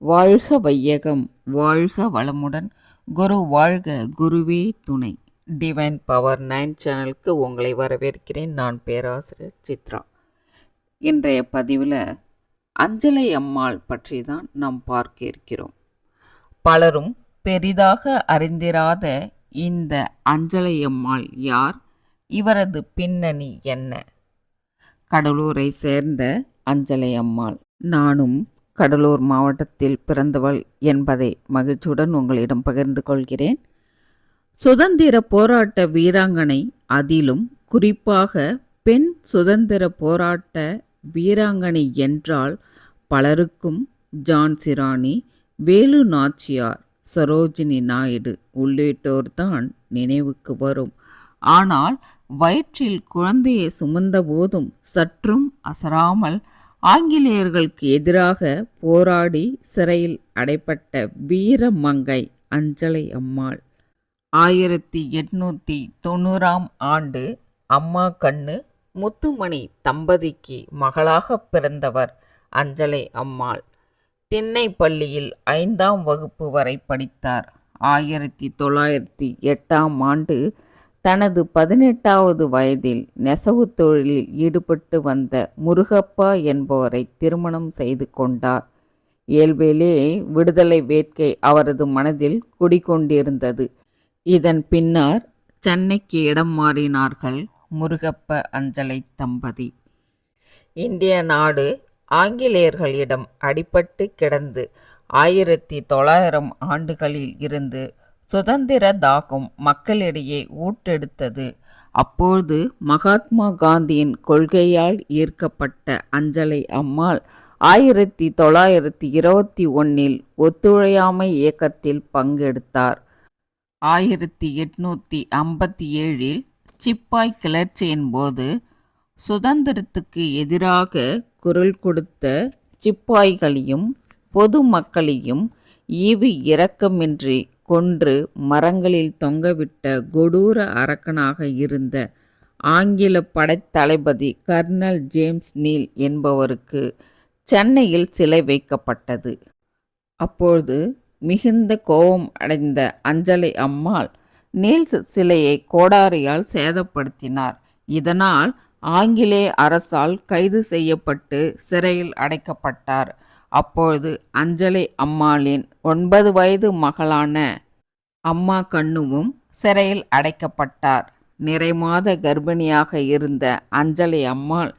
வாழ்க வையகம், வாழ்க வளமுடன், குரு வாழ்க, குருவே துணை. டிவைன் பவர் 9 சேனலுக்கு உங்களை வரவேற்கிறேன். நான் பேராசிரியர் சித்ரா. இன்றைய பதிவில் அஞ்சலை அம்மாள் பற்றி தான் நாம் பார்க்க இருக்கிறோம். பலரும் பெரிதாக அறிந்திராத இந்த அஞ்சலை அம்மாள் யார்? இவரது பின்னணி என்ன? கடலூரை சேர்ந்த அஞ்சலை அம்மாள். நானும் கடலூர் மாவட்டத்தில் பிறந்தவள் என்பதை மகிழ்ச்சியுடன் உங்களிடம் பகிர்ந்து கொள்கிறேன். சுதந்திர போராட்ட வீராங்கனை, அதிலும் குறிப்பாக பெண் சுதந்திர போராட்ட வீராங்கனை என்றால் பலருக்கும் ஜான்சி ராணி, வேலு நாச்சியார், சரோஜினி நாயுடு உள்ளிட்டோர்தான் நினைவுக்கு வரும். ஆனால் வயிற்றில் குழந்தையை சுமந்த போதும் சற்றும் அசராமல் ஆங்கிலேயர்களுக்கு எதிராக போராடி சிறையில் அடைப்பட்ட வீரமங்கை அஞ்சலை அம்மாள். 1890 ஆண்டு அம்மா கண்ணு முத்துமணி தம்பதிக்கு மகளாக பிறந்தவர் அஞ்சலை அம்மாள். திண்ணை பள்ளியில் 5ஆம் வகுப்பு வரை படித்தார். 1908ஆம் ஆண்டு தனது 18வது வயதில் நெசவு தொழிலில் ஈடுபட்டு வந்த முருகப்பா என்பவரை திருமணம் செய்து கொண்டார். இயல்பிலே விடுதலை வேட்கை அவரது மனதில் குடிகொண்டிருந்தது. இதன் பின்னர் சென்னைக்கு இடம் மாறினார்கள் முருகப்ப அஞ்சலை தம்பதி. இந்திய நாடு ஆங்கிலேயர்களிடம் அடிபட்டு கிடந்து 1900 ஆண்டுகளில் இருந்து சுதந்திர தாகம் மக்களிடையே ஊட்டெடுத்தது. அப்போது மகாத்மா காந்தியின் கொள்கையால் ஈர்க்கப்பட்ட அஞ்சலை அம்மாள் 1921 ஒத்துழையாமை இயக்கத்தில் பங்கெடுத்தார். 1857 சிப்பாய் கிளர்ச்சியின் போது சுதந்திரத்துக்கு எதிராக குரல் கொடுத்த சிப்பாய்களையும் பொதுமக்களையும் ஈவு இரக்கமின்றி கொன்று மரங்களில் தொங்கவிட்ட கொடூர அரக்கனாக இருந்த ஆங்கில படைத்தளபதி கர்னல் ஜேம்ஸ் நீல் என்பவருக்கு சென்னையில் சிலை வைக்கப்பட்டது. அப்பொழுது மிகுந்த கோபம் அடைந்த அஞ்சலை அம்மாள் நீல் சிலையை கோடாரியால் சேதப்படுத்தினார். இதனால் ஆங்கிலேய அரசால் கைது செய்யப்பட்டு சிறையில் அடைக்கப்பட்டார். அப்பொழுது அஞ்சலை அம்மாளின் 9 வயது மகளான அம்மா கண்ணுவும் சிறையில் அடைக்கப்பட்டார். நிறைமாத கர்ப்பிணியாக இருந்த அஞ்சலை அம்மாள்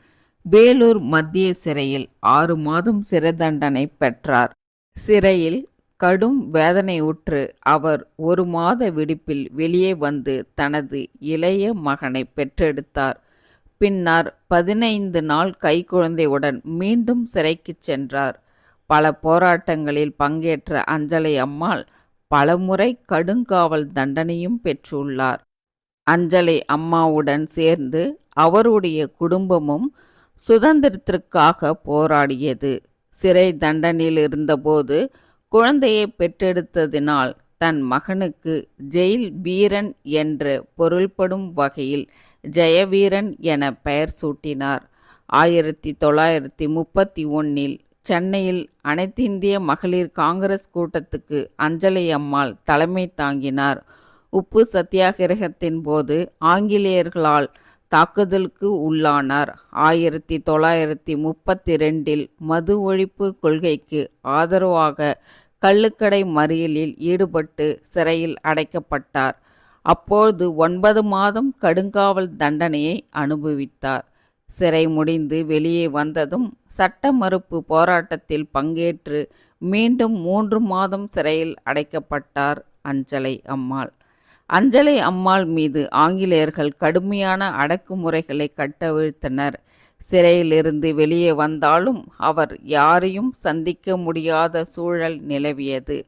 வேலூர் மத்திய சிறையில் 6 மாதம் சிறை தண்டனை பெற்றார். சிறையில் கடும் வேதனையுற்று அவர் 1 மாத விடுப்பில் வெளியே வந்து தனது இளைய மகனை பெற்றெடுத்தார். பின்னர் 15 நாள் கைக்குழந்தையுடன் மீண்டும் சிறைக்கு சென்றார். பல போராட்டங்களில் பங்கேற்ற அஞ்சலை அம்மாள் பலமுறை கடுங்காவல் தண்டனையும் பெற்றுள்ளார். அஞ்சலை அம்மாவுடன் சேர்ந்து அவருடைய குடும்பமும் சுதந்திரத்திற்காக போராடியது. சிறை தண்டனையில் இருந்தபோது குழந்தையை பெற்றெடுத்ததினால் தன் மகனுக்கு ஜெயில் வீரன் என்று பொருள்படும் வகையில் ஜெயவீரன் என பெயர் சூட்டினார். 1931 சென்னையில் அனைத்திந்திய மகளிர் காங்கிரஸ் கூட்டத்துக்கு அஞ்சலை அம்மாள் தலைமை தாங்கினார். உப்பு சத்தியாகிரகத்தின் போது ஆங்கிலேயர்களால் தாக்குதலுக்கு உள்ளானார். 1932 மது ஒழிப்பு கொள்கைக்கு ஆதரவாக கள்ளுக்கடை மறியலில் ஈடுபட்டு சிறையில் அடைக்கப்பட்டார். அப்போது 9 மாதம் கடுங்காவல் தண்டனையை அனுபவித்தார். சிறை முடிந்து வெளியே வந்ததும் சட்ட மறுப்பு போராட்டத்தில் பங்கேற்று மீண்டும் 3 மாதம் சிறையில் அடைக்கப்பட்டார் அஞ்சலை அம்மாள். அஞ்சலை அம்மாள் மீது ஆங்கிலேயர்கள் கடுமையான அடக்குமுறைகளை கட்டவிழ்த்தனர். சிறையிலிருந்து வெளியே வந்தாலும் அவர் யாரையும் சந்திக்க முடியாத சூழல் நிலவியது.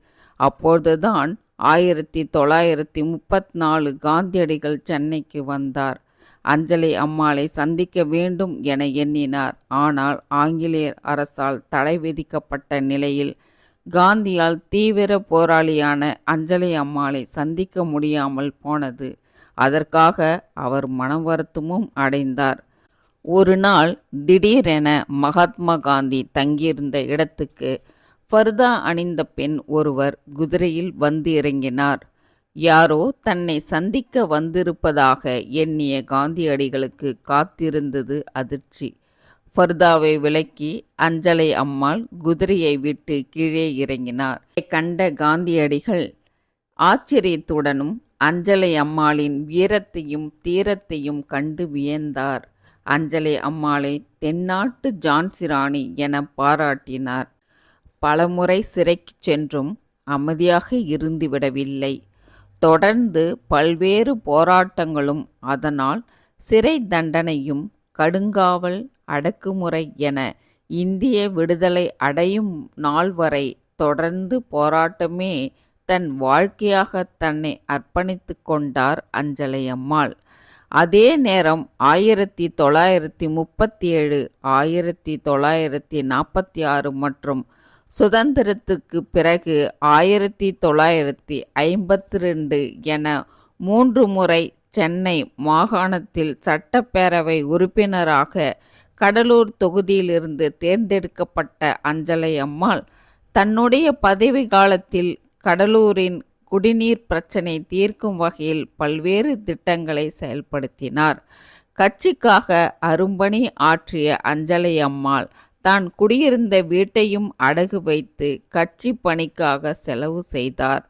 அப்போதுதான் 1934 காந்தியடிகள் சென்னைக்கு வந்தார். அஞ்சலை அம்மாளை சந்திக்க வேண்டும் என எண்ணினார். ஆனால் ஆங்கிலேயர் அரசால் தடை விதிக்கப்பட்ட நிலையில் காந்தியால் தீவிர போராளியான அஞ்சலை அம்மாளை சந்திக்க முடியாமல் போனது. அதற்காக அவர் மன வருத்தமும் அடைந்தார். ஒரு நாள் திடீரென மகாத்மா காந்தி தங்கியிருந்த இடத்துக்கு ஃபர்தா அணிந்த பெண் ஒருவர் குதிரையில் வந்து இறங்கினார். யாரோ தன்னை சந்திக்க வந்திருப்பதாக எண்ணிய காந்தியடிகளுக்கு காத்திருந்தது அதிர்ச்சி. ஃபர்தாவை விலக்கி அஞ்சலை அம்மாள் குதிரையை விட்டு கீழே இறங்கினார். கண்ட காந்தியடிகள் ஆச்சரியத்துடனும் அஞ்சலை அம்மாளின் வீரத்தையும் தீரத்தையும் கண்டு வியந்தார். அஞ்சலை அம்மாளை தென்னாட்டு ஜான்சி ராணி என பாராட்டினார். பலமுறை சிறைக்கு சென்றும் அமைதியாக இருந்துவிடவில்லை. தொடர்ந்து பல்வேறு போராட்டங்களும் அதனால் சிறை தண்டனையும் கடுங்காவல் அடக்குமுறை என இந்திய விடுதலை அடையும் நாள் வரை தொடர்ந்து போராட்டமே தன் வாழ்க்கையாக தன்னை அர்ப்பணித்து கொண்டார் அஞ்சலை அம்மாள். அதே நேரம் 1937, 1946 மற்றும் சுதந்திரத்திற்கு பிறகு 1952 என 3 முறை சென்னை மாகாணத்தில் சட்டப்பேரவை உறுப்பினராக கடலூர் தொகுதியிலிருந்து தேர்ந்தெடுக்கப்பட்ட அஞ்சலை அம்மாள் தன்னுடைய பதவி காலத்தில் கடலூரின் குடிநீர் பிரச்சினை தீர்க்கும் வகையில் பல்வேறு திட்டங்களை செயல்படுத்தினார். கட்சிக்காக அரும்பணி ஆற்றிய அஞ்சலை அம்மாள் தான் குடியிருந்த வீட்டையும் அடகு வைத்து கட்சி பணிக்காக செலவு செய்தார்.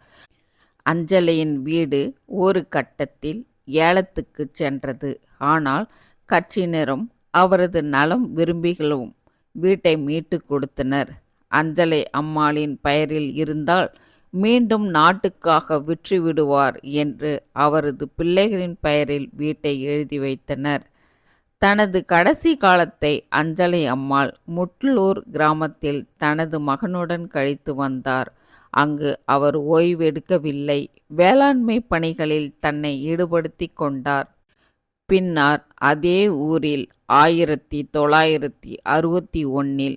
அஞ்சலையின் வீடு ஒரு கட்டத்தில் ஏலத்துக்கு சென்றது. ஆனால் கட்சியினரும் அவரது நலம் விரும்பிகளும் வீட்டை மீட்டு கொடுத்தனர். அஞ்சலை அம்மாளின் பெயரில் இருந்தால் மீண்டும் நாட்டுக்காக விற்றுவிடுவார் என்று அவரது பிள்ளைகளின் பெயரில் வீட்டை எழுதி வைத்தனர். தனது கடைசி காலத்தை அஞ்சலை அம்மாள் முட்லூர் கிராமத்தில் தனது மகனுடன் கழித்து வந்தார். அங்கு அவர் ஓய்வெடுக்கவில்லை. வேளாண்மை பணிகளில் தன்னை ஈடுபடுத்தி கொண்டார். பின்னர் அதே ஊரில் 1961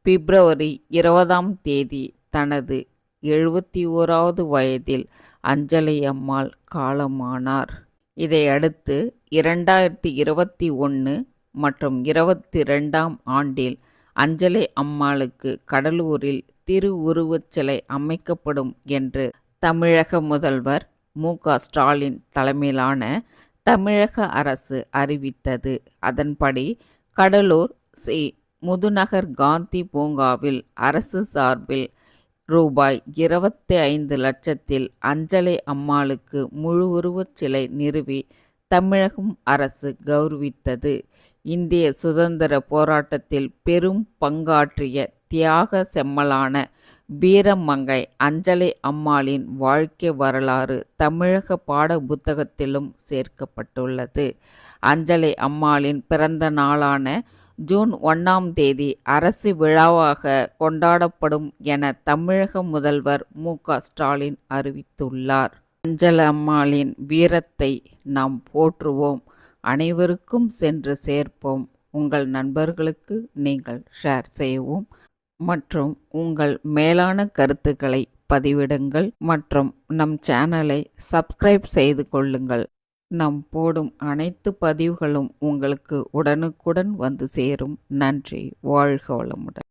பிப்ரவரி 20 தனது 71வது வயதில் அஞ்சலை அம்மாள் காலமானார். இதையடுத்து 2021 மற்றும் 22 ஆண்டில் அஞ்சலை அம்மாளுக்கு கடலூரில் திருவுருவச் சிலை அமைக்கப்படும் என்று தமிழக முதல்வர் மு.க. ஸ்டாலின் தலைமையிலான தமிழக அரசு அறிவித்தது. அதன்படி கடலூர் சி. முதுநகர் காந்தி பூங்காவில் அரசு சார்பில் ரூபாய் 25 லட்சத்தில் அஞ்சலை அம்மாளுக்கு முழு உருவச் சிலை நிறுவி தமிழகம் அரசு கௌரவித்தது. இந்திய சுதந்திர போராட்டத்தில் பெரும் பங்காற்றிய தியாக செம்மலான வீரமங்கை அஞ்சலை அம்மாளின் வாழ்க்கை வரலாறு தமிழக பாட புத்தகத்திலும் சேர்க்கப்பட்டுள்ளது. அஞ்சலை அம்மாளின் பிறந்த நாளான ஜூன் 1 அரசு விழாவாக கொண்டாடப்படும் என தமிழக முதல்வர் மு.க. ஸ்டாலின் அறிவித்துள்ளார். அஞ்சலை அம்மாளின் வீரத்தை நாம் போற்றுவோம், அனைவருக்கும் சென்று சேர்ப்போம். உங்கள் நண்பர்களுக்கு நீங்கள் ஷேர் செய்யவும் மற்றும் உங்கள் மேலான கருத்துக்களை பதிவிடுங்கள் மற்றும் நம் சேனலை சப்ஸ்கிரைப் செய்து கொள்ளுங்கள். நாம் போடும் அனைத்து பதிவுகளும் உங்களுக்கு உடனுக்குடன் வந்து சேரும். நன்றி. வாழ்க வளமுடன்.